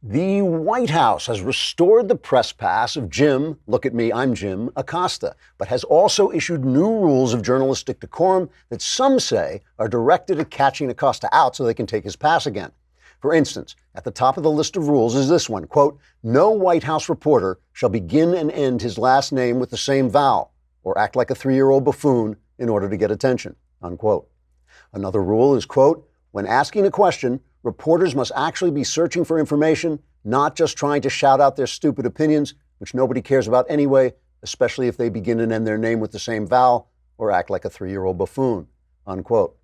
The White House has restored the press pass of Jim, look at me, I'm Jim, Acosta, but has also issued new rules of journalistic decorum that some say are directed at catching Acosta out so they can take his pass again. For instance, at the top of the list of rules is this one, quote, no White House reporter shall begin and end his last name with the same vowel or act like a 3-year-old buffoon in order to get attention, unquote. Another rule is, quote, when asking a question, reporters must actually be searching for information, not just trying to shout out their stupid opinions, which nobody cares about anyway, especially if they begin and end their name with the same vowel or act like a 3-year-old buffoon, unquote.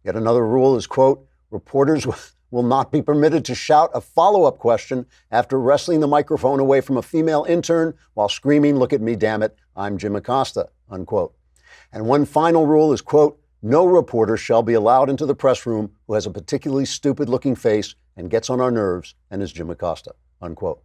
Yet another rule is, quote, reporters will not be permitted to shout a follow-up question after wresting the microphone away from a female intern while screaming, look at me, damn it, I'm Jim Acosta, unquote. And one final rule is, quote, no reporter shall be allowed into the press room who has a particularly stupid-looking face and gets on our nerves and is Jim Acosta, unquote.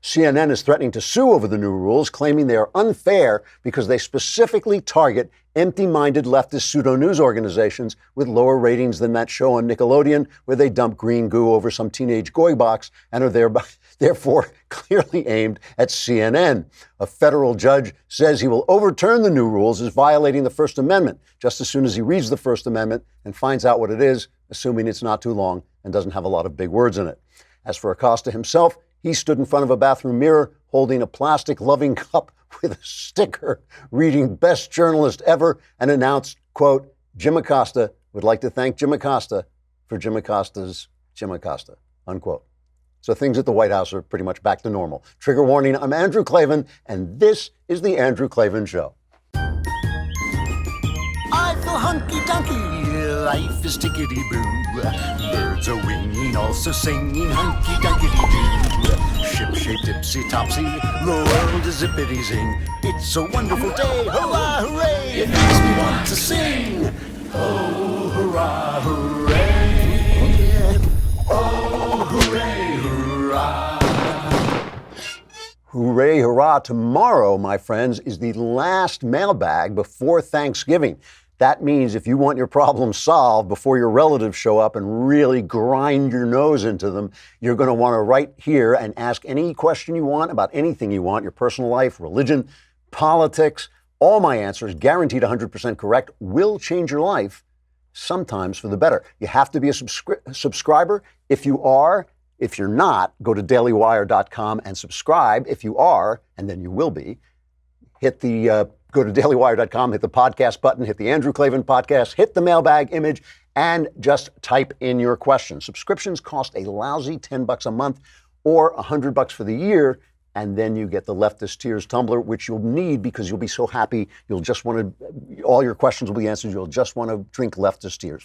CNN is threatening to sue over the new rules, claiming they are unfair because they specifically target empty-minded leftist pseudo-news organizations with lower ratings than that show on Nickelodeon where they dump green goo over some teenage goy box and are therefore clearly aimed at CNN. A federal judge says he will overturn the new rules as violating the First Amendment just as soon as he reads the First Amendment and finds out what it is, assuming it's not too long and doesn't have a lot of big words in it. As for Acosta himself, he stood in front of a bathroom mirror holding a plastic loving cup with a sticker reading best journalist ever and announced, quote, Jim Acosta would like to thank Jim Acosta for Jim Acosta's Jim Acosta, unquote. So things at the White House are pretty much back to normal. Trigger warning, I'm Andrew Klavan, and this is The Andrew Klavan Show. I feel hunky-dunky, life is tickety-boo. Birds are winging, also singing hunky-dunky-doo. Ship-shaped, ipsy-topsy, the world is zippity-zing. It's a wonderful day, hurrah, hooray! It makes me want to sing. Oh, hurrah, hooray! Oh, hooray, hurrah! Hooray, hurrah. Tomorrow, my friends, is the last mailbag before Thanksgiving. That means if you want your problems solved before your relatives show up and really grind your nose into them, you're going to want to write here and ask any question you want about anything you want, your personal life, religion, politics. All my answers, guaranteed 100% correct, will change your life, sometimes for the better. You have to be a subscriber. If you are, if you're not, go to dailywire.com and subscribe. If you are, and then you will be, go to dailywire.com, hit the podcast button, hit the Andrew Klavan podcast, hit the mailbag image, and just type in your question. Subscriptions cost a lousy $10 a month or $100 for the year, and then you get the Leftist Tears tumbler, which you'll need because you'll be so happy. You'll just want to, all your questions will be answered. You'll just want to drink Leftist Tears.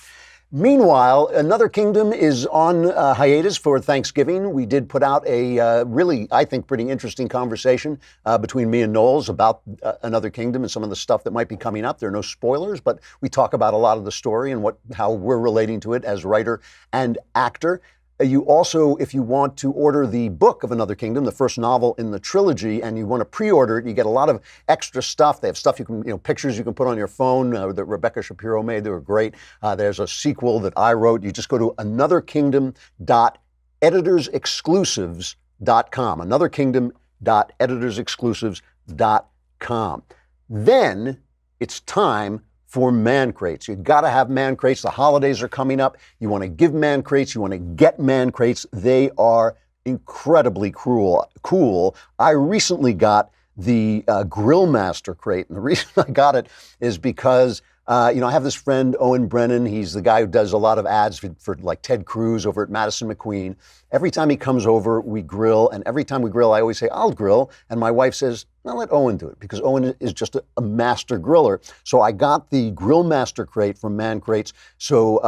Meanwhile, Another Kingdom is on hiatus for Thanksgiving. We did put out a really, I think, pretty interesting conversation between me and Knowles about Another Kingdom and some of the stuff that might be coming up. There are no spoilers, but we talk about a lot of the story and how we're relating to it as writer and actor. You also, if you want to order the book of Another Kingdom, the first novel in the trilogy, and you want to pre-order it, you get a lot of extra stuff. They have stuff you can, pictures you can put on your phone that Rebecca Shapiro made. They were great. There's a sequel that I wrote. You just go to anotherkingdom.editorsexclusives.com. Anotherkingdom.editorsexclusives.com. Then it's time for man crates. You've got to have man crates. The holidays are coming up. You want to give man crates. You want to get man crates. They are incredibly cool. I recently got the Grill Master crate. And the reason I got it is because I have this friend, Owen Brennan. He's the guy who does a lot of ads for like Ted Cruz over at Madison McQueen. Every time he comes over, we grill. And every time we grill, I always say, I'll grill. And my wife says, no, let Owen do it, because Owen is just a master griller. So I got the Grill Master crate from Man Crates so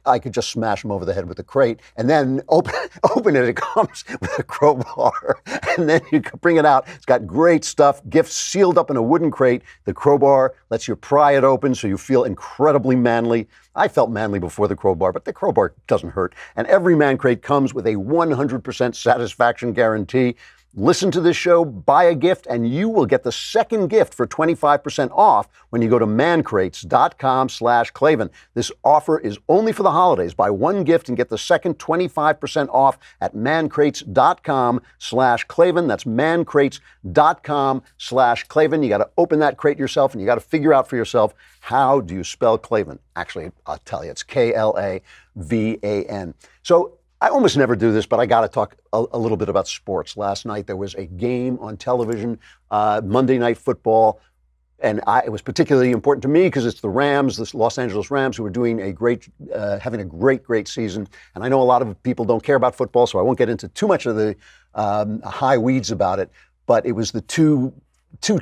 I could just smash him over the head with the crate. And then open it. It comes with a crowbar. And then you can bring it out. It's got great stuff, gifts sealed up in a wooden crate. The crowbar lets you pry it open so you feel incredibly manly. I felt manly before the crowbar, but the crowbar doesn't hurt. And every man crate comes with a 100% satisfaction guarantee. listen to this show, buy a gift, and you will get the second gift for 25% off when you go to mancrates.com/Klavan. This offer is only for the holidays. Buy one gift and get the second 25% off at mancrates.com/Klavan. That's mancrates.com/Klavan. You got to open that crate yourself, and you got to figure out for yourself, how do you spell Klavan? Actually, I'll tell you, it's Klavan. So I almost never do this, but I got to talk a little bit about sports. Last night there was a game on television, Monday Night Football, and it was particularly important to me because it's the Rams, the Los Angeles Rams, who are doing having a great season. And I know a lot of people don't care about football, so I won't get into too much of the high weeds about it. But it was the two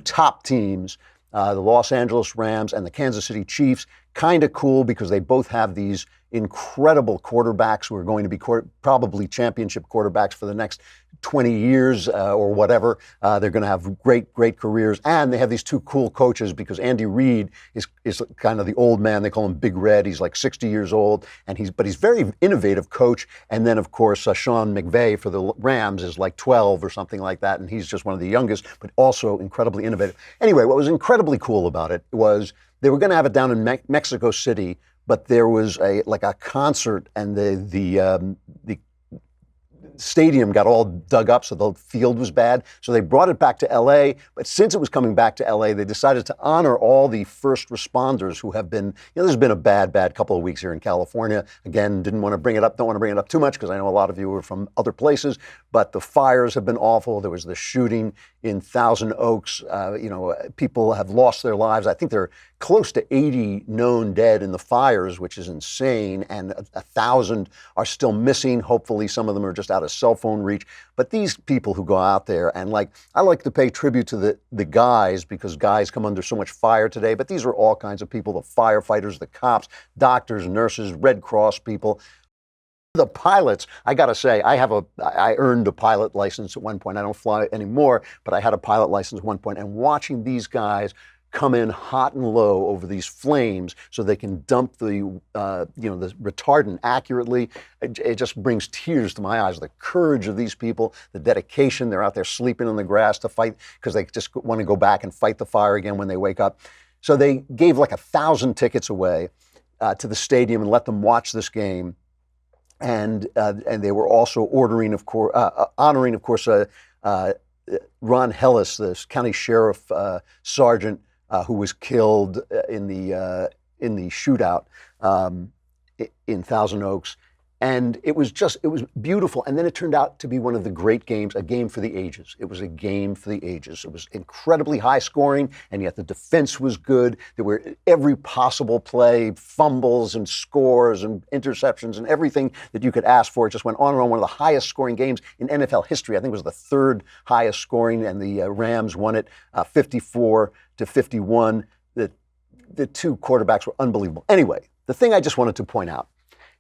top teams, the Los Angeles Rams and the Kansas City Chiefs. Kind of cool because they both have these incredible quarterbacks who are going to be probably championship quarterbacks for the next 20 years or whatever. They're going to have great careers. And they have these two cool coaches because Andy Reid is kind of the old man. They call him Big Red. He's like 60 years old, but he's very innovative coach. And then, of course, Sean McVay for the Rams is like 12 or something like that. And he's just one of the youngest, but also incredibly innovative. Anyway, what was incredibly cool about it was they were going to have it down in Mexico City, but there was a concert, and the stadium got all dug up, so the field was bad. So they brought it back to L.A., but since it was coming back to L.A., they decided to honor all the first responders who have been, there's been a bad couple of weeks here in California. Again, don't want to bring it up too much because I know a lot of you are from other places, but the fires have been awful. There was the shooting in Thousand Oaks. People have lost their lives. I think there are close to 80 known dead in the fires, which is insane, and 1,000 are still missing. Hopefully some of them are just out of cell phone reach. But these people who go out there, and I like to pay tribute to the guys, because guys come under so much fire today, but these are all kinds of people, the firefighters, the cops, doctors, nurses, Red Cross people. The pilots, I got to say, I earned a pilot license at one point. I don't fly anymore, but I had a pilot license at one point, and watching these guys come in hot and low over these flames so they can dump the retardant accurately. It just brings tears to my eyes. The courage of these people, the dedication. They're out there sleeping on the grass to fight because they just want to go back and fight the fire again when they wake up. So they gave 1,000 tickets away to the stadium and let them watch this game. And they were also honoring, of course, Ron Hellis, the county sheriff sergeant who was killed in the shootout in Thousand Oaks. And it was beautiful. And then it turned out to be one of the great games, a game for the ages. It was a game for the ages. It was incredibly high scoring, and yet the defense was good. There were every possible play, fumbles and scores and interceptions and everything that you could ask for. It just went on and on. One of the highest scoring games in NFL history. I think it was the third highest scoring, and the Rams won it 54-51. The two quarterbacks were unbelievable. Anyway, the thing I just wanted to point out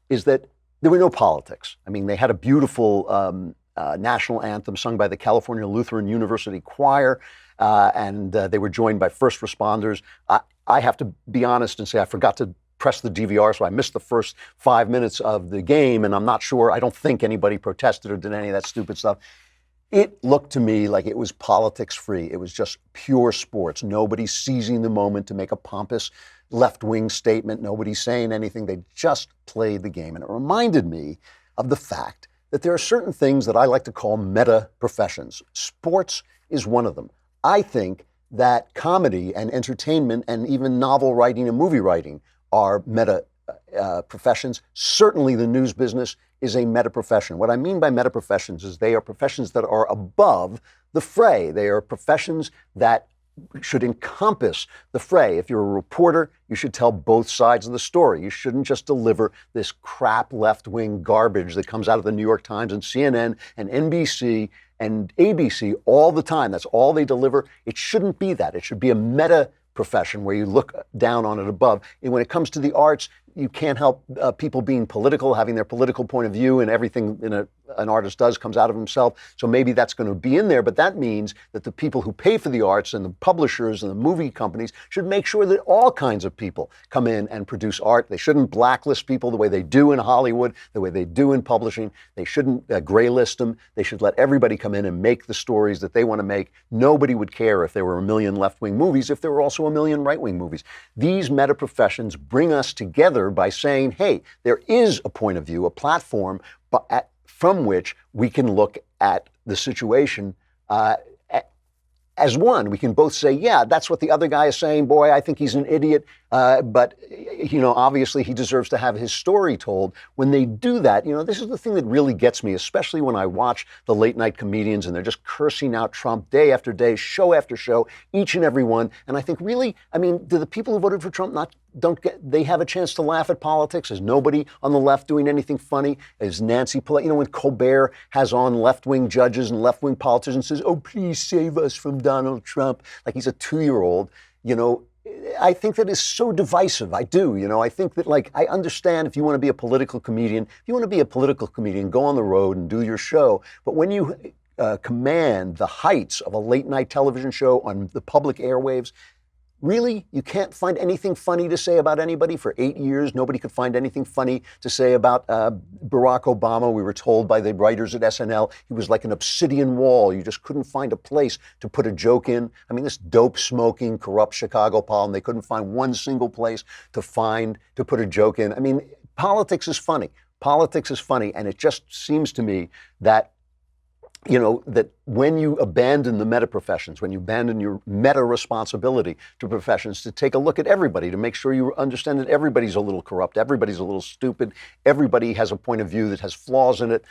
is that there were no politics. I mean, they had a beautiful national anthem sung by the California Lutheran University Choir, and they were joined by first responders. I have to be honest and say I forgot to press the DVR, so I missed the first 5 minutes of the game, and I don't think anybody protested or did any of that stupid stuff. It looked to me like it was politics-free. It was just pure sports. Nobody seizing the moment to make a pompous left-wing statement. Nobody saying anything. They just played the game. And it reminded me of the fact that there are certain things that I like to call meta professions. Sports is one of them. I think that comedy and entertainment and even novel writing and movie writing are meta professions. Certainly the news business is a meta profession. What I mean by meta professions is they are professions that are above the fray. They are professions that should encompass the fray. If you're a reporter, you should tell both sides of the story. You shouldn't just deliver this crap left-wing garbage that comes out of the New York Times and CNN and NBC and ABC all the time. That's all they deliver. It shouldn't be that. It should be a meta profession where you look down on it above. And when it comes to the arts, you can't help people being political, having their political point of view and everything in an artist does comes out of himself. So maybe that's going to be in there, but that means that the people who pay for the arts and the publishers and the movie companies should make sure that all kinds of people come in and produce art. They shouldn't blacklist people the way they do in Hollywood, the way they do in publishing. They shouldn't gray list them. They should let everybody come in and make the stories that they want to make. Nobody would care if there were a million left-wing movies if there were also a million right-wing movies. These meta professions bring us together by saying, hey, there is a point of view, a platform from which we can look at the situation as one. We can both say, yeah, that's what the other guy is saying. Boy, I think he's an idiot. But, obviously he deserves to have his story told. When they do that, this is the thing that really gets me, especially when I watch the late night comedians and they're just cursing out Trump day after day, show after show, each and every one. And I think really, do the people who voted for Trump they have a chance to laugh at politics? Is nobody on the left doing anything funny? Is Nancy Pelosi, when Colbert has on left-wing judges and left-wing politicians says, oh, please save us from Donald Trump, like he's a 2-year-old, I think that is so divisive. I do, I think that I understand if you want to be a political comedian, go on the road and do your show. But when you command the heights of a late night television show on the public airwaves, really, you can't find anything funny to say about anybody? For 8 years, nobody could find anything funny to say about Barack Obama. We were told by the writers at SNL he was like an obsidian wall. You just couldn't find a place to put a joke in. This dope-smoking, corrupt Chicagopolitan, they couldn't find one single place to put a joke in. Politics is funny. Politics is funny, and it just seems to me that that when you abandon the meta professions, when you abandon your meta responsibility to professions, to take a look at everybody, to make sure you understand that everybody's a little corrupt, everybody's a little stupid, everybody has a point of view that has flaws in it.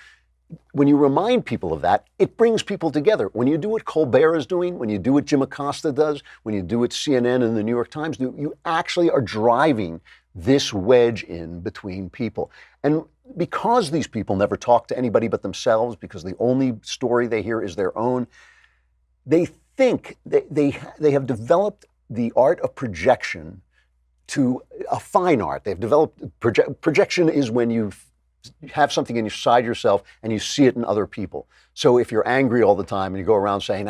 When you remind people of that, it brings people together. When you do what Colbert is doing, when you do what Jim Acosta does, when you do what CNN and the New York Times do, you actually are driving this wedge in between people. And because these people never talk to anybody but themselves, because the only story they hear is their own, they think they have developed the art of projection to a fine art. They've developed projection is when you have something inside yourself and you see it in other people. So if you're angry all the time and you go around saying,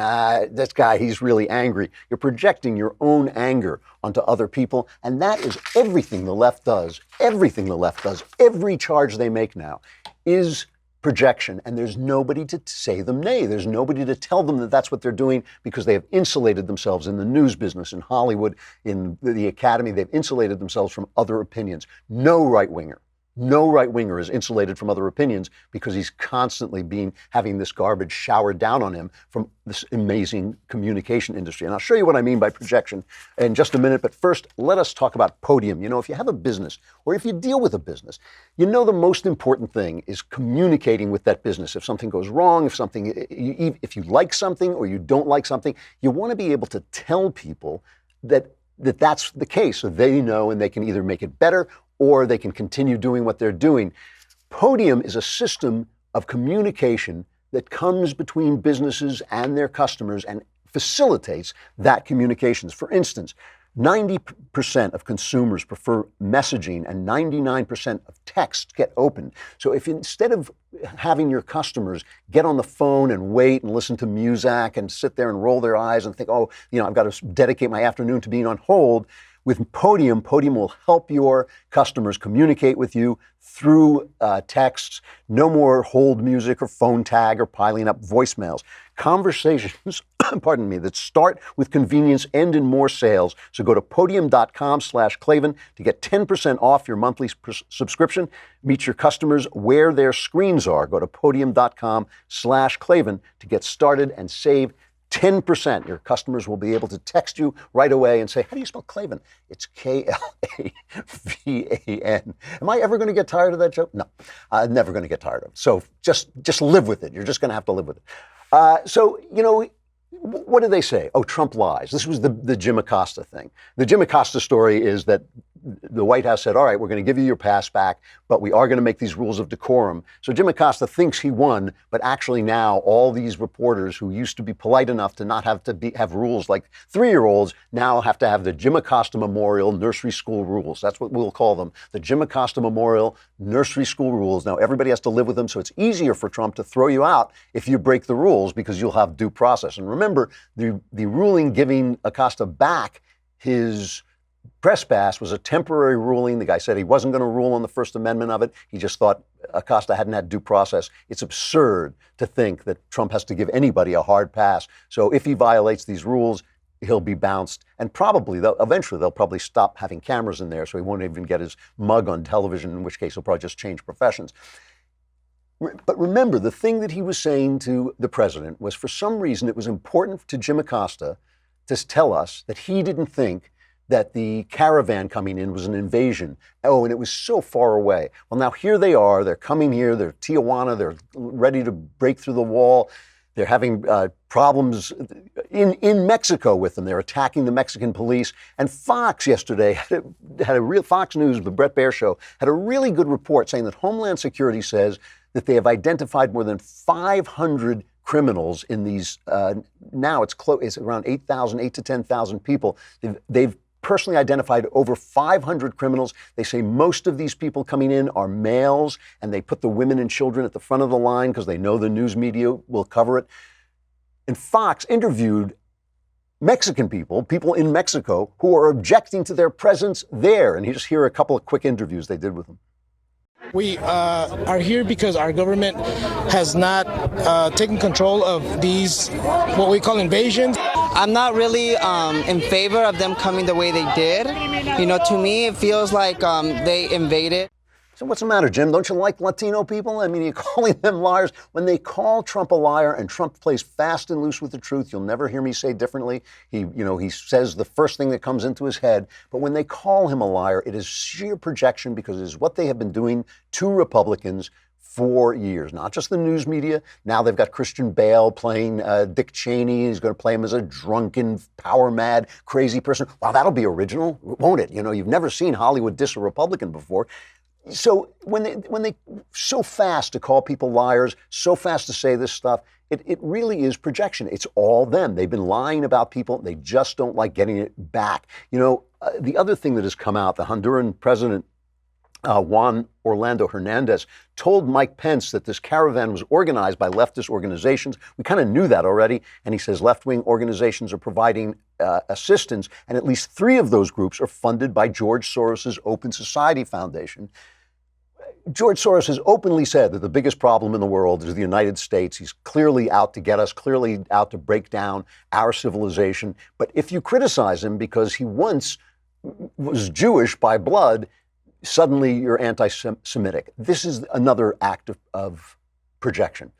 this guy, he's really angry, you're projecting your own anger onto other people. And that is everything the left does. Everything the left does, every charge they make now is projection. And there's nobody to say them nay. There's nobody to tell them that that's what they're doing, because they have insulated themselves in the news business, in Hollywood, in the academy. They've insulated themselves from other opinions. No right-winger is insulated from other opinions, because he's constantly having this garbage showered down on him from this amazing communication industry. And I'll show you what I mean by projection in just a minute. But first, let us talk about Podium. If you have a business, or if you deal with a business, the most important thing is communicating with that business. If something goes wrong, if you like something or you don't like something, you want to be able to tell people that's the case, so they know and they can either make it better or they can continue doing what they're doing. Podium is a system of communication that comes between businesses and their customers and facilitates that communications. For instance, 90% of consumers prefer messaging and 99% of texts get opened. So if instead of having your customers get on the phone and wait and listen to music and sit there and roll their eyes and think, I've got to dedicate my afternoon to being on hold, with Podium will help your customers communicate with you through texts. No more hold music or phone tag or piling up voicemails. Conversations, that start with convenience end in more sales. So go to podium.com/Klavan to get 10% off your monthly subscription. Meet your customers where their screens are. Go to podium.com/Klavan to get started and save 10%. Your customers will be able to text you right away and say, how do you spell Klavan? It's Klavan. Am I ever going to get tired of that joke? No, I'm never going to get tired of it. So just live with it. You're just going to have to live with it. What do they say? Oh, Trump lies. This was the Jim Acosta thing. The Jim Acosta story is that the White House said, all right, we're going to give you your pass back, but we are going to make these rules of decorum. So Jim Acosta thinks he won, but actually now all these reporters who used to be polite enough to not have rules like 3-year-olds now have to have the Jim Acosta Memorial Nursery School Rules. That's what we'll call them, the Jim Acosta Memorial Nursery School Rules. Now everybody has to live with them, so it's easier for Trump to throw you out if you break the rules because you'll have due process. And remember, the ruling giving Acosta back his press pass was a temporary ruling. The guy said he wasn't going to rule on the First Amendment of it. He just thought Acosta hadn't had due process. It's absurd to think that Trump has to give anybody a hard pass. So if he violates these rules, he'll be bounced. And eventually they'll probably stop having cameras in there, so he won't even get his mug on television, in which case he'll probably just change professions. But remember, the thing that he was saying to the president was, for some reason, it was important to Jim Acosta to tell us that he didn't think that the caravan coming in was an invasion. Oh, and it was so far away. Well, now here they are. They're coming here. They're Tijuana. They're ready to break through the wall. They're having problems in Mexico with them. They're attacking the Mexican police. And Fox yesterday had a real Fox News, the Bret Baier Show, had a really good report saying that Homeland Security says that they have identified more than 500 criminals in these. Now it's around 8 to 10,000 people. They've personally identified over 500 criminals. They say most of these people coming in are males, and they put the women and children at the front of the line because they know the news media will cover it. And Fox interviewed Mexican people in Mexico, who are objecting to their presence there. And you just hear a couple of quick interviews they did with them. We are here because our government has not taken control of these, what we call invasions. I'm not really in favor of them coming the way they did. You know, to me, it feels like they invaded. So what's the matter, Jim? Don't you like Latino people? I mean, you're calling them liars. When they call Trump a liar and Trump plays fast and loose with the truth, you'll never hear me say differently. He says the first thing that comes into his head. But when they call him a liar, it is sheer projection because it is what they have been doing to Republicans for years, not just the news media. Now they've got Christian Bale playing Dick Cheney. He's going to play him as a drunken, power-mad, crazy person. Wow, that'll be original, won't it? You know, you've never seen Hollywood diss a Republican before. So when they so fast to call people liars, so fast to say this stuff, it really is projection. It's all them. They've been lying about people. They just don't like getting it back. You know, the other thing that has come out, the Honduran president, Juan Orlando Hernandez, told Mike Pence that this caravan was organized by leftist organizations. We kind of knew that already. And he says left-wing organizations are providing assistance. And at least 3 of those groups are funded by George Soros's Open Society Foundation. George Soros has openly said that the biggest problem in the world is the United States. He's clearly out to get us, clearly out to break down our civilization. But if you criticize him because he once was Jewish by blood, suddenly you're anti-Semitic. This is another act of projection.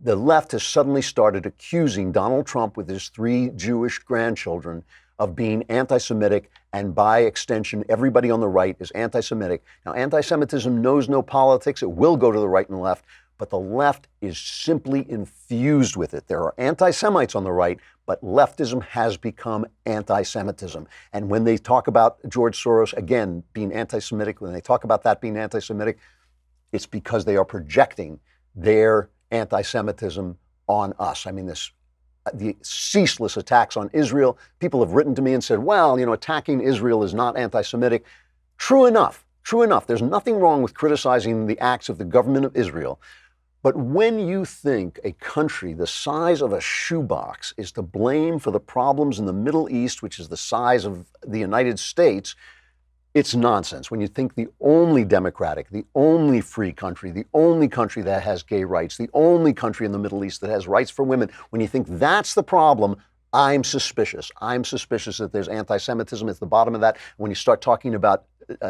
The left has suddenly started accusing Donald Trump with his 3 Jewish grandchildren of being anti-Semitic, and by extension, everybody on the right is anti-Semitic. Now, anti-Semitism knows no politics. It will go to the right and left, but the left is simply infused with it. There are anti-Semites on the right, but leftism has become anti-Semitism. And when they talk about George Soros, again, being anti-Semitic, when they talk about that being anti-Semitic, it's because they are projecting their anti-Semitism on us. I mean, the ceaseless attacks on Israel. People have written to me and said, well, you know, attacking Israel is not anti-Semitic. True enough. There's nothing wrong with criticizing the acts of the government of Israel. But when you think a country the size of a shoebox is to blame for the problems in the Middle East, which is the size of the United States, it's nonsense. When you think the only democratic, the only free country, the only country that has gay rights, the only country in the Middle East that has rights for women, when you think that's the problem, I'm suspicious. I'm suspicious that there's anti-Semitism at the bottom of that. When you start talking about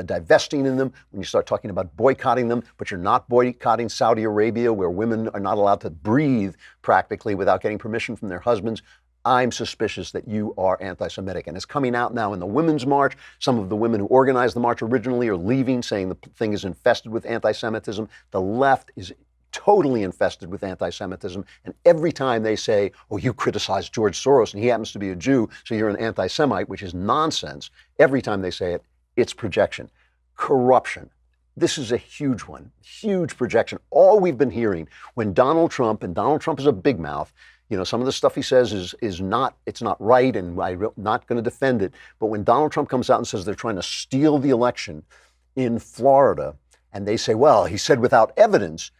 divesting in them, when you start talking about boycotting them, but you're not boycotting Saudi Arabia, where women are not allowed to breathe practically without getting permission from their husbands, I'm suspicious that you are anti-Semitic. And it's coming out now in the Women's March. Some of the women who organized the march originally are leaving, saying the thing is infested with anti-Semitism. The left is totally infested with anti-Semitism. And every time they say, oh, you criticize George Soros and he happens to be a Jew, so you're an anti-Semite, which is nonsense. Every time they say it, It's projection. Corruption. This is a huge one, huge projection. All we've been hearing when Donald Trump, and Donald Trump is a big mouth, some of the stuff he says is not, it's not right, and I'm not going to defend it. But when Donald Trump comes out and says they're trying to steal the election in Florida, and they say, well, he said without evidence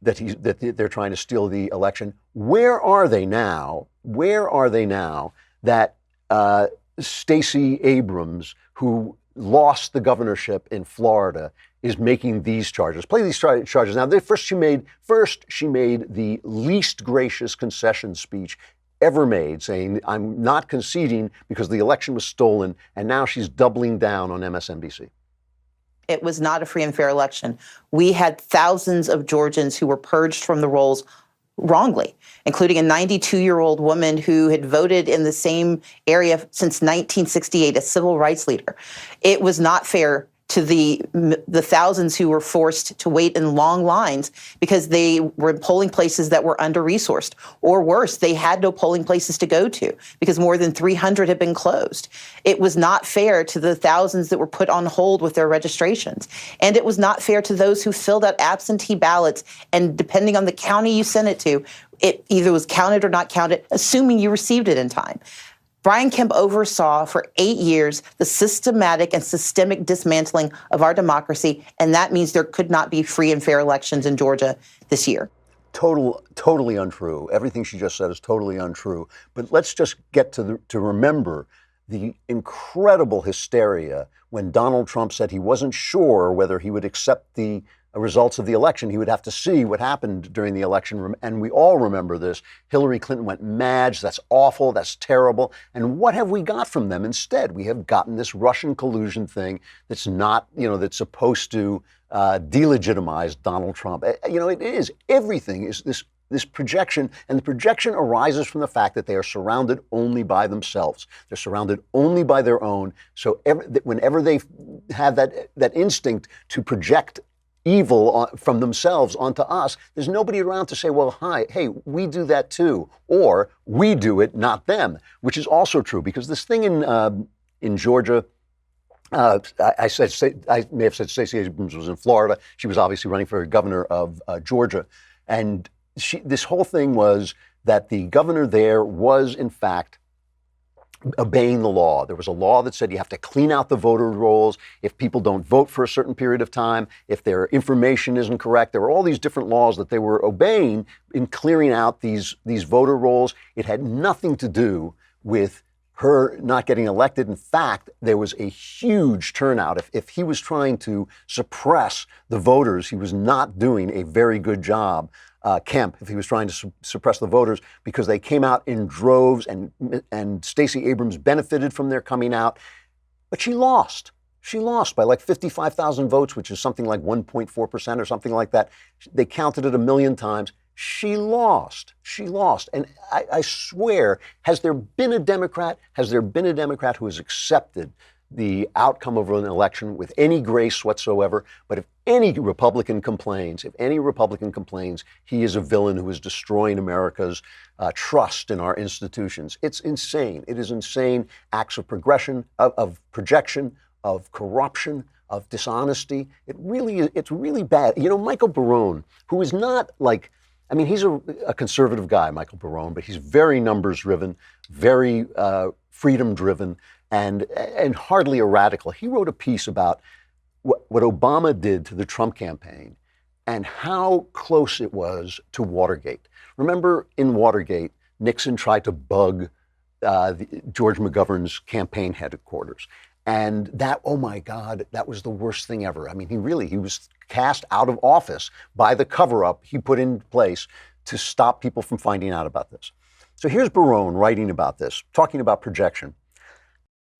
that they're trying to steal the election. Where are they now? Where are they now that Stacey Abrams, who lost the governorship in Florida, is making these charges? Play these charges. Now, first she made the least gracious concession speech ever made, saying, I'm not conceding because the election was stolen, and now she's doubling down on MSNBC. It was not a free and fair election. We had thousands of Georgians who were purged from the rolls wrongly, including a 92-year-old woman who had voted in the same area since 1968, a civil rights leader. It was not fair to the thousands who were forced to wait in long lines because they were in polling places that were under-resourced. Or worse, they had no polling places to go to because more than 300 had been closed. It was not fair to the thousands that were put on hold with their registrations. And it was not fair to those who filled out absentee ballots, and depending on the county you sent it to, it either was counted or not counted, assuming you received it in time. Brian Kemp oversaw for 8 years the systematic and systemic dismantling of our democracy, and that means there could not be free and fair elections in Georgia this year. Totally untrue. Everything she just said is totally untrue. But let's just get to remember the incredible hysteria when Donald Trump said he wasn't sure whether he would accept the results of the election. He would have to see what happened during the election. And we all remember this. Hillary Clinton went mad. That's awful. That's terrible. And what have we got from them instead? We have gotten this Russian collusion thing that's not, that's supposed to delegitimize Donald Trump. It is. Everything is this projection, and the projection arises from the fact that they are surrounded only by themselves. They're surrounded only by their own. So whenever they have that instinct to project evil from themselves onto us, there's nobody around to say, well, hey, we do that too, or we do it, not them, which is also true, because this thing in Georgia, I may have said Stacey Abrams was in Florida. She was obviously running for governor of Georgia, and this whole thing was that the governor there was, in fact, obeying the law. There was a law that said you have to clean out the voter rolls if people don't vote for a certain period of time, if their information isn't correct. There were all these different laws that they were obeying in clearing out these voter rolls. It had nothing to do with her not getting elected. In fact, there was a huge turnout. If he was trying to suppress the voters, he was not doing a very good job. Kemp, if he was trying to suppress the voters, because they came out in droves, and Stacey Abrams benefited from their coming out. But she lost. She lost by like 55,000 votes, which is something like 1.4% or something like that. They counted it 1 million times. She lost. She lost. And I swear, has there been a Democrat who has accepted the outcome of an election with any grace whatsoever? But if any Republican complains, he is a villain who is destroying America's trust in our institutions. It's insane. It is insane. Acts of progression, of projection, of corruption, of dishonesty. It's really bad. Michael Barone, who is not like, he's a conservative guy, Michael Barone, but he's very numbers driven, very freedom driven, and hardly a radical. He wrote a piece about what Obama did to the Trump campaign and how close it was to Watergate. Remember, in Watergate, Nixon tried to bug George McGovern's campaign headquarters. And that, oh my God, that was the worst thing ever. He was cast out of office by the cover-up he put in place to stop people from finding out about this. So here's Barone writing about this, talking about projection.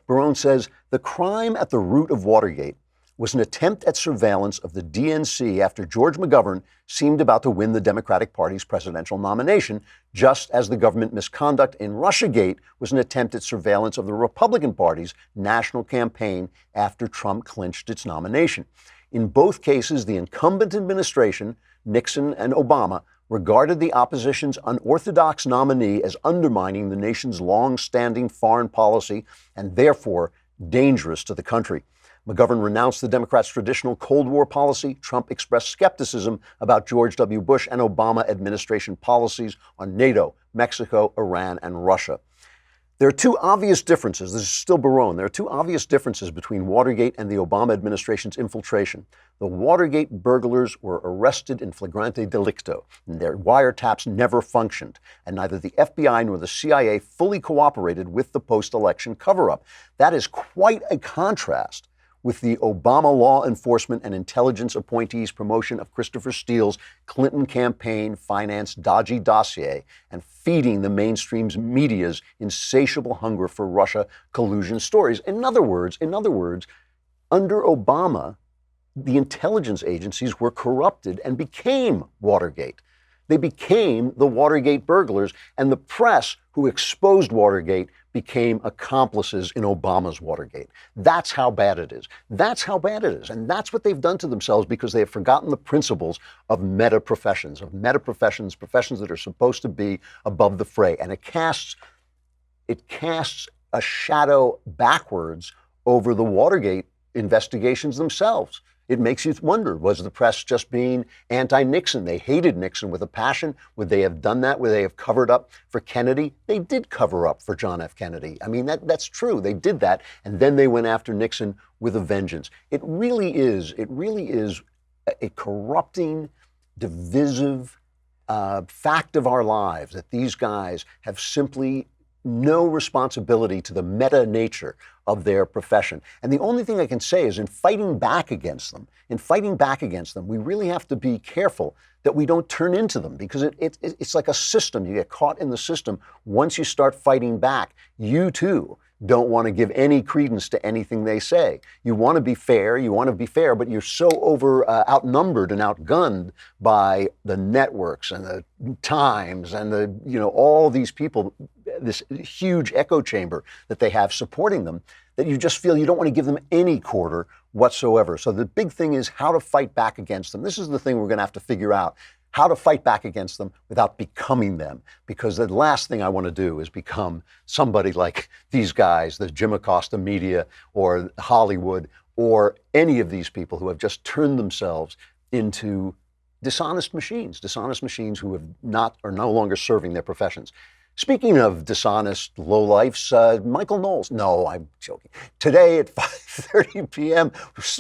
Barone says, the crime at the root of Watergate was an attempt at surveillance of the DNC after George McGovern seemed about to win the Democratic Party's presidential nomination, just as the government misconduct in Russiagate was an attempt at surveillance of the Republican Party's national campaign after Trump clinched its nomination. In both cases, the incumbent administration, Nixon and Obama, regarded the opposition's unorthodox nominee as undermining the nation's long-standing foreign policy and therefore dangerous to the country. McGovern renounced the Democrats' traditional Cold War policy. Trump expressed skepticism about George W. Bush and Obama administration policies on NATO, Mexico, Iran, and Russia. There are two obvious differences. This is still Barone. There are two obvious differences between Watergate and the Obama administration's infiltration. The Watergate burglars were arrested in flagrante delicto, and their wiretaps never functioned, and neither the FBI nor the CIA fully cooperated with the post-election cover-up. That is quite a contrast with the Obama law enforcement and intelligence appointees' promotion of Christopher Steele's Clinton campaign finance dodgy dossier and feeding the mainstream's media's insatiable hunger for Russia collusion stories. In other words, under Obama, the intelligence agencies were corrupted and became Watergate. They became the Watergate burglars, and the press who exposed Watergate became accomplices in Obama's Watergate. That's how bad it is. That's how bad it is. And that's what they've done to themselves because they have forgotten the principles of professions that are supposed to be above the fray. And it casts a shadow backwards over the Watergate investigations themselves. It makes you wonder, was the press just being anti-Nixon? They hated Nixon with a passion. Would they have done that? Would they have covered up for Kennedy? They did cover up for John F. Kennedy. I mean, that's true. They did that. And then they went after Nixon with a vengeance. It really is a corrupting, divisive fact of our lives that these guys have simply no responsibility to the meta nature of their profession. And the only thing I can say is in fighting back against them, we really have to be careful that we don't turn into them because it's like a system. You get caught in the system. Once you start fighting back, you too don't want to give any credence to anything they say. You want to be fair, but you're so outnumbered and outgunned by the networks and the Times and all these people, this huge echo chamber that they have supporting them, that you just feel you don't want to give them any quarter whatsoever. So the big thing is how to fight back against them. This is the thing we're going to have to figure out. How to fight back against them without becoming them. Because the last thing I want to do is become somebody like these guys, the Jim Acosta media or Hollywood or any of these people who have just turned themselves into dishonest machines who are no longer serving their professions. Speaking of dishonest lowlifes, Michael Knowles. No, I'm joking. Today at 5:30 p.m.,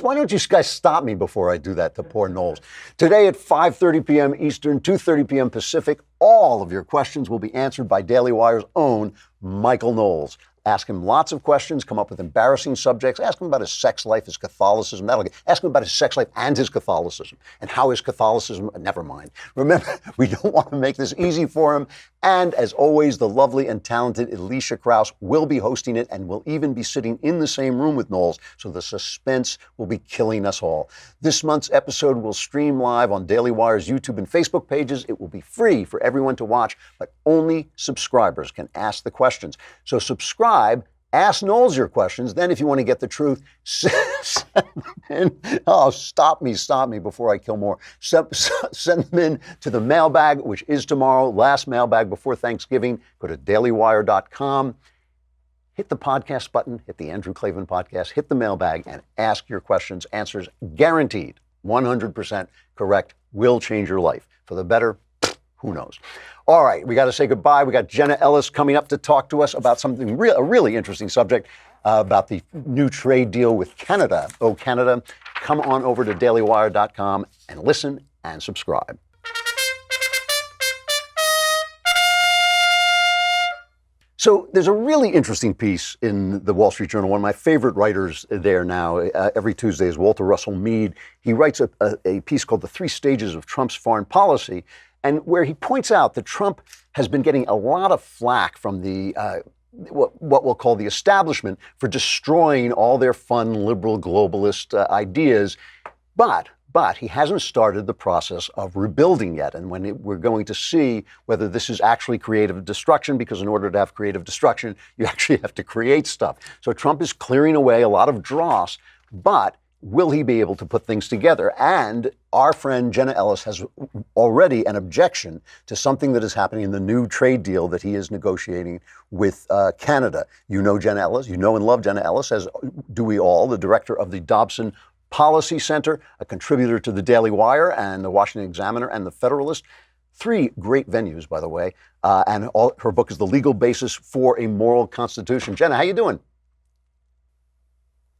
why don't you guys stop me before I do that to poor Knowles? Today at 5:30 p.m. Eastern, 2:30 p.m. Pacific, all of your questions will be answered by Daily Wire's own Michael Knowles. Ask him lots of questions, come up with embarrassing subjects, ask him about his sex life, his Catholicism, ask him about his sex life and his Catholicism, and how his Catholicism, never mind. Remember, we don't want to make this easy for him, and as always, the lovely and talented Alicia Krause will be hosting it and will even be sitting in the same room with Knowles, so the suspense will be killing us all. This month's episode will stream live on Daily Wire's YouTube and Facebook pages. It will be free for everyone to watch, but only subscribers can ask the questions. So subscribe, ask Knowles your questions. Then if you want to get the truth, send them in. Oh, stop me before I kill more. Send them in to the mailbag, which is tomorrow, last mailbag before Thanksgiving. Go to dailywire.com. Hit the podcast button, hit the Andrew Klavan podcast, hit the mailbag, and ask your questions. Answers guaranteed, 100% correct, will change your life. For the better, who knows? All right, we got to say goodbye. We got Jenna Ellis coming up to talk to us about something a really interesting subject about the new trade deal with Canada. Oh, Canada, come on over to dailywire.com and listen and subscribe. So there's a really interesting piece in the Wall Street Journal. One of my favorite writers there now, every Tuesday, is Walter Russell Mead. He writes a piece called The Three Stages of Trump's Foreign Policy, and where he points out that Trump has been getting a lot of flack from the what we'll call the establishment for destroying all their fun liberal globalist ideas, but he hasn't started the process of rebuilding yet. And we're going to see whether this is actually creative destruction, because in order to have creative destruction, you actually have to create stuff. So Trump is clearing away a lot of dross, but will he be able to put things together? And our friend Jenna Ellis has already an objection to something that is happening in the new trade deal that he is negotiating with Canada. You know Jenna Ellis, you know and love Jenna Ellis, as do we all, the director of the Dobson Policy Center, a contributor to the Daily Wire and the Washington Examiner and the Federalist. 3 great venues, by the way, and her book is The Legal Basis for a Moral Constitution. Jenna, how you doing?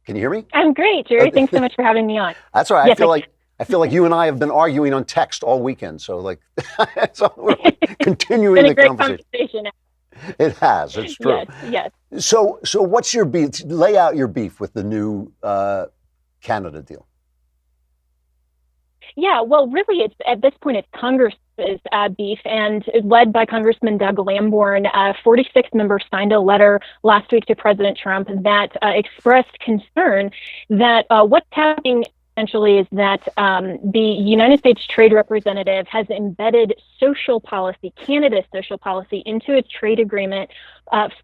Can you hear me? I'm great, Jerry. Thanks so much for having me on. That's all right. Yes, I feel like you and I have been arguing on text all weekend. So so we're continuing it's been the a great conversation. It has. It's true. Yes. So what's your beef? Lay out your beef with the new Canada deal. Yeah, well, really, it's at this point, it's Congress's beef, and led by Congressman Doug Lamborn. 46 members signed a letter last week to President Trump that expressed concern that what's happening essentially is that the United States Trade Representative has embedded social policy, Canada's social policy, into a trade agreement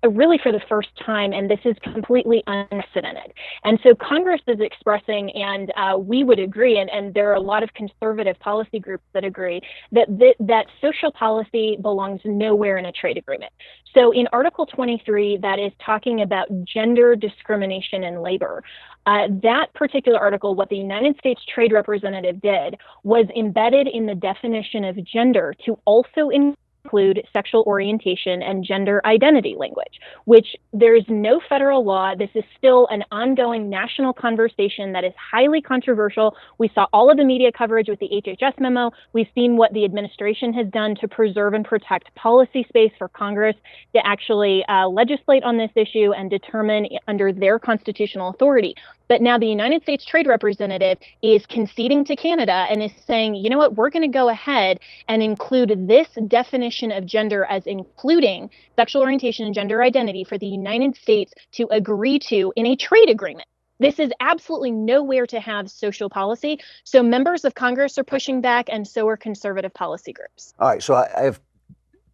really for the first time, and this is completely unprecedented. And so Congress is expressing, and we would agree, and there are a lot of conservative policy groups that agree, that social policy belongs nowhere in a trade agreement. So in Article 23, that is talking about gender discrimination in labor. That particular article, what the United States Trade Representative did was embedded in the definition of gender to also include sexual orientation and gender identity language, which there is no federal law. This is still an ongoing national conversation that is highly controversial. We saw all of the media coverage with the HHS memo. We've seen what the administration has done to preserve and protect policy space for Congress to actually legislate on this issue and determine under their constitutional authority. But now the United States Trade Representative is conceding to Canada and is saying, you know what, we're going to go ahead and include this definition of gender as including sexual orientation and gender identity for the United States to agree to in a trade agreement. This is absolutely nowhere to have social policy. So members of Congress are pushing back, and so are conservative policy groups. All right, so I have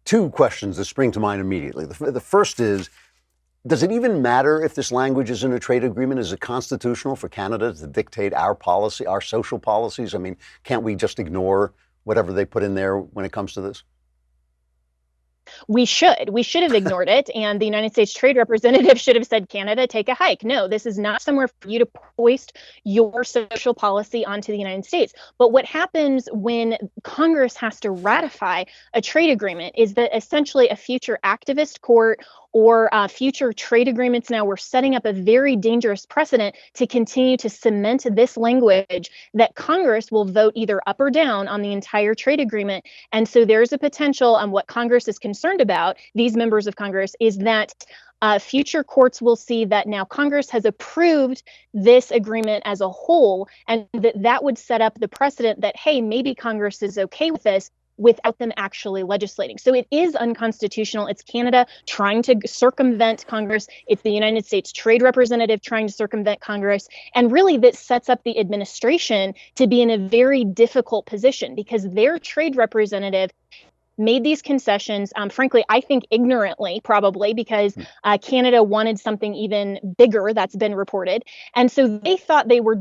2 questions that spring to mind immediately. The first is, does it even matter if this language is in a trade agreement? Is it constitutional for Canada to dictate our policy, our social policies? I mean, can't we just ignore whatever they put in there when it comes to this? We should have ignored it, and the United States Trade Representative should have said, Canada, take a hike. No, this is not somewhere for you to foist your social policy onto the United States. But what happens when Congress has to ratify a trade agreement is that essentially a future activist court or future trade agreements now, we're setting up a very dangerous precedent to continue to cement this language that Congress will vote either up or down on the entire trade agreement. And so there's a potential, what Congress is concerned about, these members of Congress, is that future courts will see that now Congress has approved this agreement as a whole, and that would set up the precedent that, hey, maybe Congress is okay with this without them actually legislating. So it is unconstitutional. It's Canada trying to circumvent Congress. It's the United States Trade Representative trying to circumvent Congress. And really, that sets up the administration to be in a very difficult position because their trade representative made these concessions, frankly, I think ignorantly, probably, because Canada wanted something even bigger. That's been reported. And so they thought they were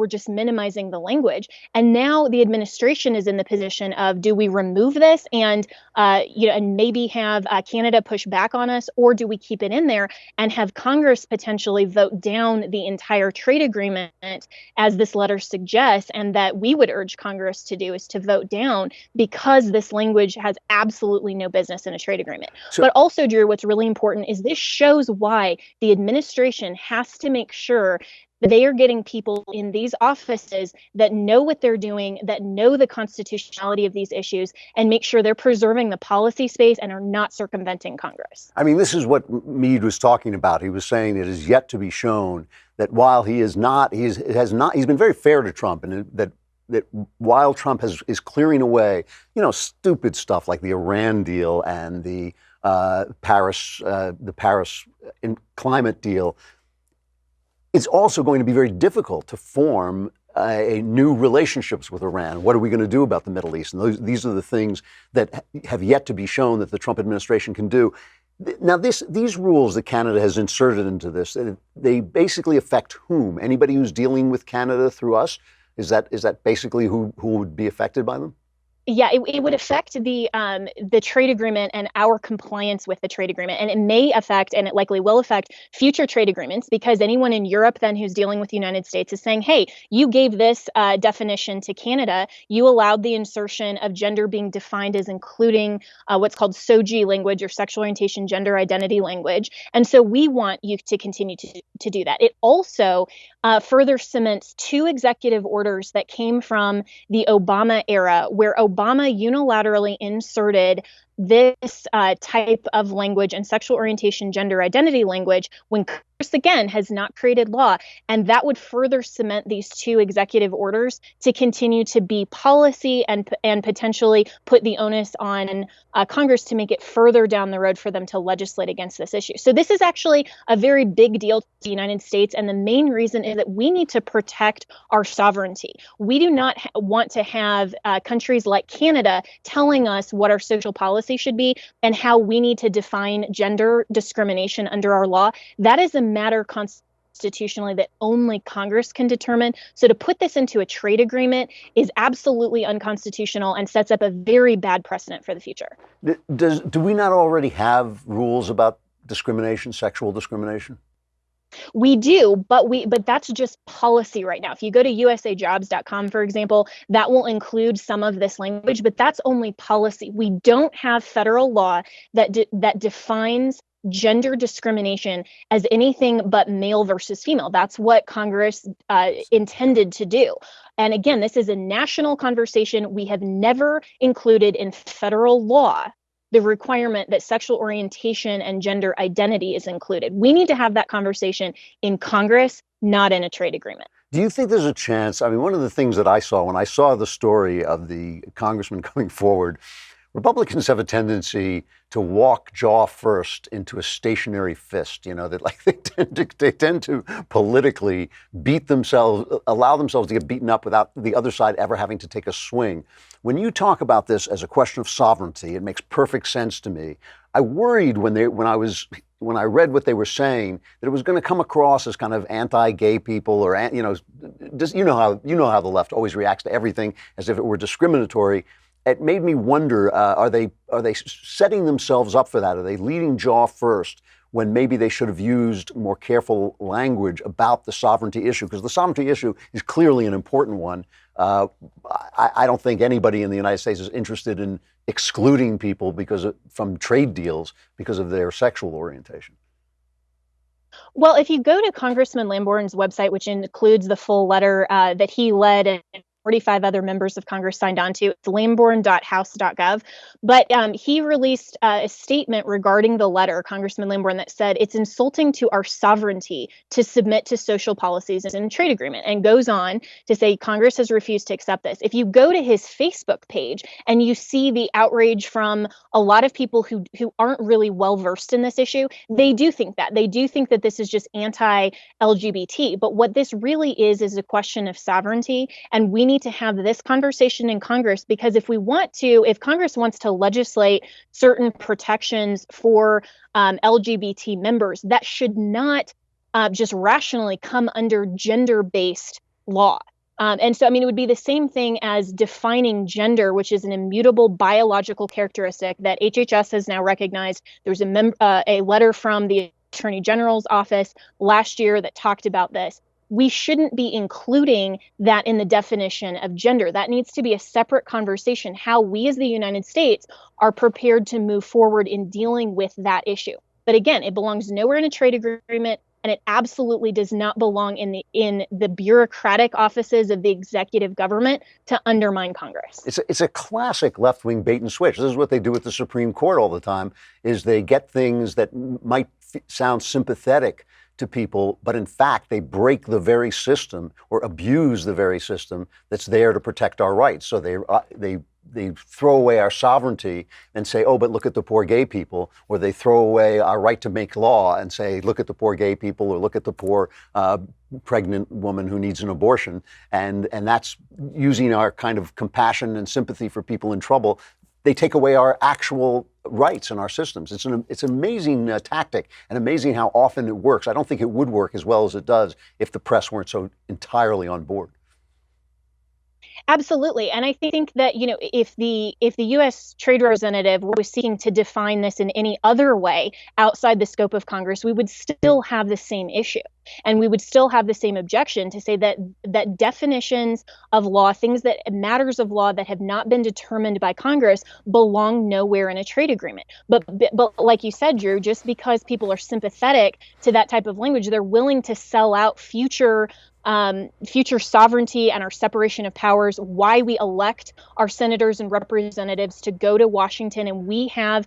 just minimizing the language. And now the administration is in the position of, do we remove this and maybe have Canada push back on us, or do we keep it in there and have Congress potentially vote down the entire trade agreement, as this letter suggests, and that we would urge Congress to do is to vote down, because this language has absolutely no business in a trade agreement. But also, Drew, what's really important is this shows why the administration has to make sure that they are getting people in these offices that know what they're doing, that know the constitutionality of these issues, and make sure they're preserving the policy space and are not circumventing Congress. I mean, this is what Meade was talking about. He was saying it is yet to be shown that while he's been very fair to Trump, and that while Trump is clearing away, stupid stuff like the Iran deal and the Paris climate deal, it's also going to be very difficult to form new relationships with Iran. What are we going to do about the Middle East? And these are the things that have yet to be shown that the Trump administration can do. Now, these rules that Canada has inserted into this, they basically affect whom? Anybody who's dealing with Canada through us? Is that basically who would be affected by them? Yeah, it would affect the trade agreement and our compliance with the trade agreement, and it may affect, and it likely will affect, future trade agreements, because anyone in Europe then who's dealing with the United States is saying, hey, you gave this definition to Canada, you allowed the insertion of gender being defined as including what's called SOGI language, or sexual orientation gender identity language, and so we want you to continue to do that. It also further cements two executive orders that came from the Obama era, where Obama unilaterally inserted this type of language and sexual orientation gender identity language when Congress, again, has not created law. And that would further cement these two executive orders to continue to be policy and potentially put the onus on Congress to make it further down the road for them to legislate against this issue. So this is actually a very big deal to the United States. And the main reason is that we need to protect our sovereignty. We do not want to have countries like Canada telling us what our social policy should be and how we need to define gender discrimination under our law. That is a matter constitutionally that only Congress can determine. So to put this into a trade agreement is absolutely unconstitutional and sets up a very bad precedent for the future. Do we not already have rules about discrimination, sexual discrimination? We do, but that's just policy right now. If you go to usajobs.com, for example, that will include some of this language, but that's only policy. We don't have federal law that defines gender discrimination as anything but male versus female. That's what Congress intended to do. And again, this is a national conversation. We have never included in federal law the requirement that sexual orientation and gender identity is included. We need to have that conversation in Congress, not in a trade agreement. Do you think there's a chance? I mean, one of the things that I saw when I saw the story of the congressman coming forward, Republicans have a tendency to walk jaw first into a stationary fist, that like they tend to politically allow themselves to get beaten up without the other side ever having to take a swing. When you talk about this as a question of sovereignty, it makes perfect sense to me. I worried when I read what they were saying that it was going to come across as kind of anti-gay people, or just you know how the left always reacts to everything as if it were discriminatory. It made me wonder: are they setting themselves up for that? Are they leading jaw first when maybe they should have used more careful language about the sovereignty issue? Because the sovereignty issue is clearly an important one. I don't think anybody in the United States is interested in excluding people from trade deals because of their sexual orientation. Well, if you go to Congressman Lamborn's website, which includes the full letter that he led and 45 other members of Congress signed on to, it's lamborn.house.gov. But he released a statement regarding the letter, Congressman Lamborn, that said it's insulting to our sovereignty to submit to social policies in a trade agreement, and goes on to say Congress has refused to accept this. If you go to his Facebook page and you see the outrage from a lot of people who aren't really well versed in this issue, they do think that. They do think that this is just anti-LGBT. But what this really is a question of sovereignty, and we need to have this conversation in Congress, because if Congress wants to legislate certain protections for LGBT members, that should not just rationally come under gender-based law. And so, it would be the same thing as defining gender, which is an immutable biological characteristic that HHS has now recognized. There's a letter from the Attorney General's office last year that talked about this. We shouldn't be including that in the definition of gender. That needs to be a separate conversation, how we as the United States are prepared to move forward in dealing with that issue. But again, it belongs nowhere in a trade agreement, and it absolutely does not belong in the bureaucratic offices of the executive government to undermine Congress. It's a classic left-wing bait and switch. This is what they do with the Supreme Court all the time, is they get things that might sound sympathetic to people, but in fact, they break the very system or abuse the very system that's there to protect our rights. So they throw away our sovereignty and say, oh, but look at the poor gay people, or they throw away our right to make law and say, look at the poor gay people, or look at the poor pregnant woman who needs an abortion. And that's using our kind of compassion and sympathy for people in trouble. they take away our actual rights and our systems. It's an amazing tactic, and amazing how often it works. I don't think it would work as well as it does if the press weren't so entirely on board. Absolutely. And I think that, if the US trade representative was seeking to define this in any other way outside the scope of Congress, we would still have the same issue. And we would still have the same objection to say that definitions of law, things that matters of law that have not been determined by Congress, belong nowhere in a trade agreement. But like you said, Drew, just because people are sympathetic to that type of language, they're willing to sell out future sovereignty and our separation of powers, why we elect our senators and representatives to go to Washington, and we have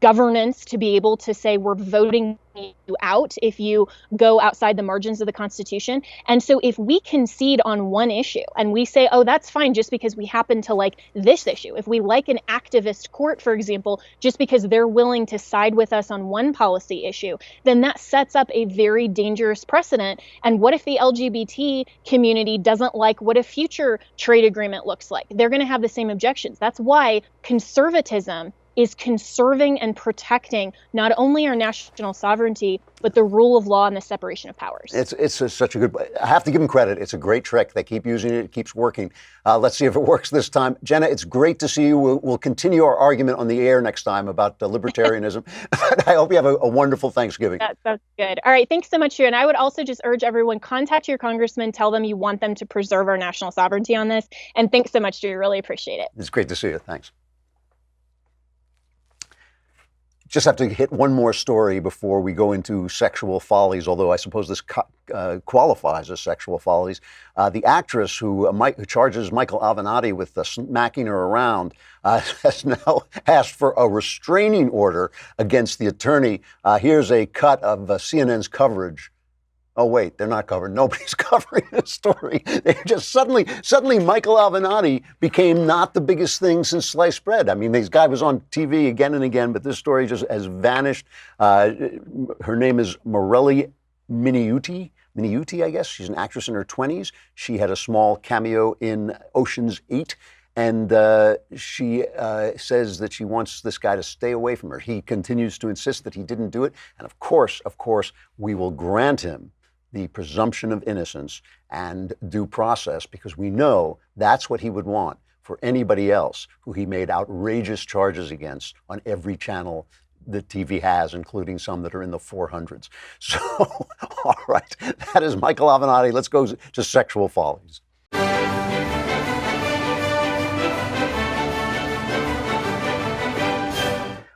governance to be able to say we're voting you out if you go outside the margins of the Constitution. And so if we concede on one issue and we say, oh, that's fine just because we happen to like this issue, if we like an activist court, for example, just because they're willing to side with us on one policy issue, then that sets up a very dangerous precedent. And what if the LGBT community doesn't like what a future trade agreement looks like? They're going to have the same objections. That's why conservatism is conserving and protecting not only our national sovereignty, but the rule of law and the separation of powers. Such a good, I have to give them credit. It's a great trick. They keep using it. It keeps working. Let's see if it works this time. Jenna, it's great to see you. We'll continue our argument on the air next time about libertarianism. I hope you have a wonderful Thanksgiving. That sounds good. All right. Thanks so much, Drew. And I would also just urge everyone, contact your congressman, tell them you want them to preserve our national sovereignty on this. And thanks so much, Drew. Really appreciate it. It's great to see you. Thanks. Just have to hit one more story before we go into sexual follies, although I suppose this qualifies as sexual follies. The actress who charges Michael Avenatti with smacking her around has now asked for a restraining order against the attorney. Here's a cut of CNN's coverage. Oh, wait, they're not covering. Nobody's covering this story. They just suddenly Michael Avenatti became not the biggest thing since sliced bread. I mean, this guy was on TV again and again, but this story just has vanished. Her name is Morelli Miniuti, I guess. She's an actress in her 20s. She had a small cameo in Ocean's 8. And she says that she wants this guy to stay away from her. He continues to insist that he didn't do it. And of course, we will grant him the presumption of innocence and due process, because we know that's what he would want for anybody else who he made outrageous charges against on every channel that TV has, including some that are in the 400s. So, all right, that is Michael Avenatti. Let's go to sexual follies.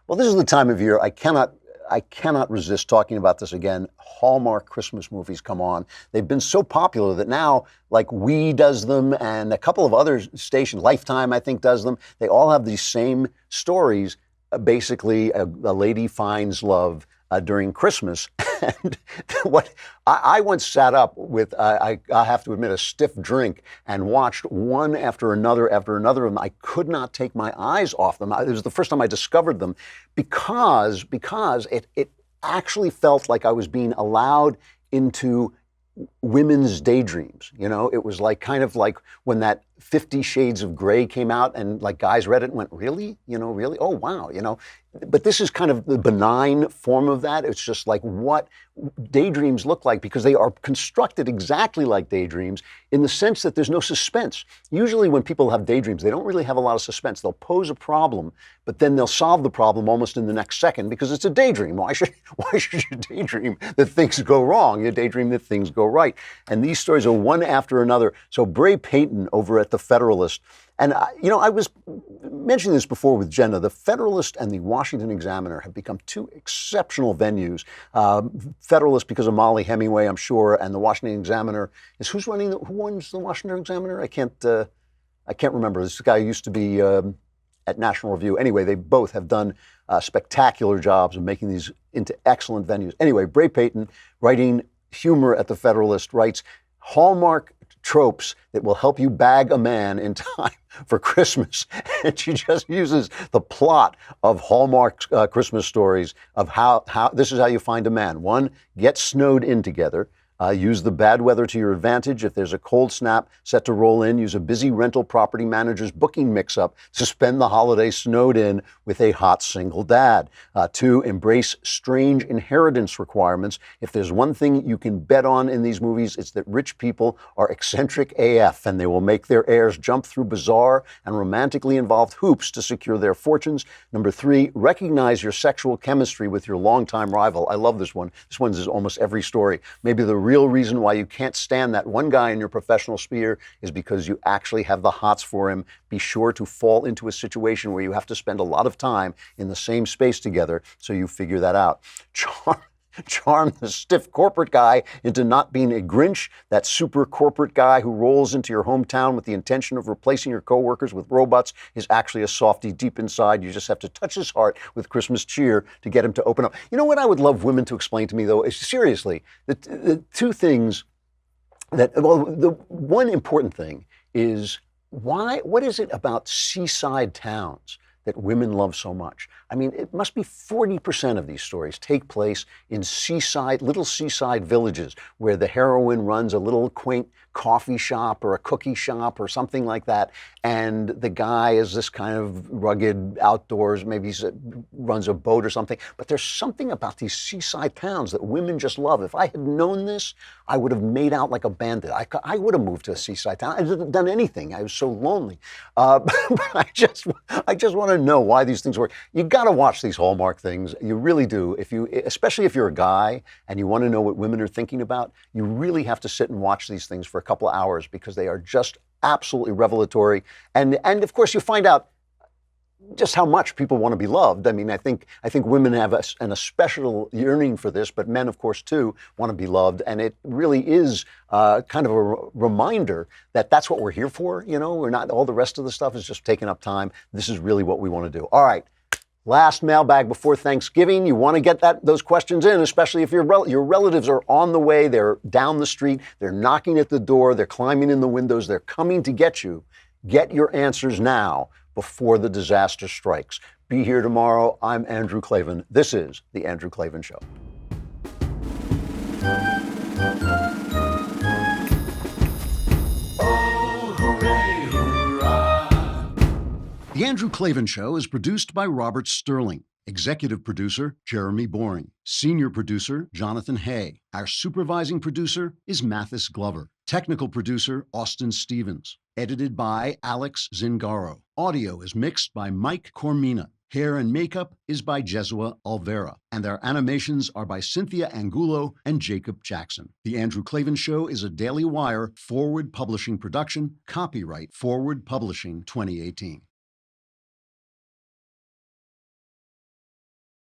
Well, this is the time of year I cannot resist talking about this again. Hallmark Christmas movies come on. They've been so popular that now, like We does them and a couple of other stations, Lifetime I think does them. They all have these same stories. Basically, a lady finds love during Christmas. And what I once sat up with, I have to admit, a stiff drink and watched one after another of them. I could not take my eyes off them. It was the first time I discovered them because it actually felt like I was being allowed into women's daydreams. You know, it was like kind of like when that 50 Shades of Grey came out and like guys read it and went, really? You know, really? Oh, wow. You know, but this is kind of the benign form of that. It's just like what daydreams look like, because they are constructed exactly like daydreams in the sense that there's no suspense. Usually when people have daydreams, they don't really have a lot of suspense. They'll pose a problem, but then they'll solve the problem almost in the next second because it's a daydream. Why should you daydream that things go wrong? You daydream that things go right. And these stories are one after another. So Bray Payton over at The Federalist, and I was mentioning this before with Jenna, The Federalist and the Washington Examiner have become two exceptional venues. Federalist because of Molly Hemingway, I'm sure, and the Washington Examiner is who runs the Washington Examiner? I can't remember. This guy used to be at National Review. Anyway, they both have done spectacular jobs of making these into excellent venues. Anyway, Bray Payton, writing humor at The Federalist, writes Hallmark tropes that will help you bag a man in time for Christmas. And she just uses the plot of Hallmark Christmas stories of how this is how you find a man. One, get snowed in together. Use the bad weather to your advantage. If there's a cold snap set to roll in, use a busy rental property manager's booking mix-up to spend the holiday snowed in with a hot single dad. 2, embrace strange inheritance requirements. If there's one thing you can bet on in these movies, it's that rich people are eccentric AF, and they will make their heirs jump through bizarre and romantically involved hoops to secure their fortunes. Number 3, recognize your sexual chemistry with your longtime rival. I love this one. This one's in almost every story. Maybe the real reason why you can't stand that one guy in your professional sphere is because you actually have the hots for him. Be sure to fall into a situation where you have to spend a lot of time in the same space together so you figure that out. Charm the stiff corporate guy into not being a Grinch, that super corporate guy who rolls into your hometown with the intention of replacing your coworkers with robots is actually a softie deep inside. You just have to touch his heart with Christmas cheer to get him to open up. You know what I would love women to explain to me, though, is seriously, the two things that, well, the one important thing is what is it about seaside towns that women love so much? I mean, it must be 40% of these stories take place in little seaside villages where the heroine runs a little quaint coffee shop or a cookie shop or something like that, and the guy is this kind of rugged outdoors, maybe he runs a boat or something. But there's something about these seaside towns that women just love. If I had known this, I would have made out like a bandit. I would have moved to a seaside town. I hadn't done anything. I was so lonely. But I just want to know why these things work. You got to watch these Hallmark things. You really do. Especially if you're a guy and you want to know what women are thinking about, you really have to sit and watch these things for a couple of hours because they are just absolutely revelatory. And of course, you find out just how much people want to be loved. I mean, I think women have a special yearning for this, but men, of course, too, want to be loved. And it really is kind of a reminder that that's what we're here for. You know, we're not, all the rest of the stuff is just taking up time. This is really what we want to do. All right. Last mailbag before Thanksgiving. You want to get those questions in, especially if your relatives are on the way, they're down the street, they're knocking at the door, they're climbing in the windows, they're coming to get you. Get your answers now before the disaster strikes. Be here tomorrow. I'm Andrew Klavan. This is The Andrew Klavan Show. The Andrew Klavan Show is produced by Robert Sterling. Executive producer, Jeremy Boring. Senior producer, Jonathan Hay. Our supervising producer is Mathis Glover. Technical producer, Austin Stevens. Edited by Alex Zingaro. Audio is mixed by Mike Cormina. Hair and makeup is by Jesua Alvera. And our animations are by Cynthia Angulo and Jacob Jackson. The Andrew Klavan Show is a Daily Wire Forward Publishing production. Copyright Forward Publishing 2018.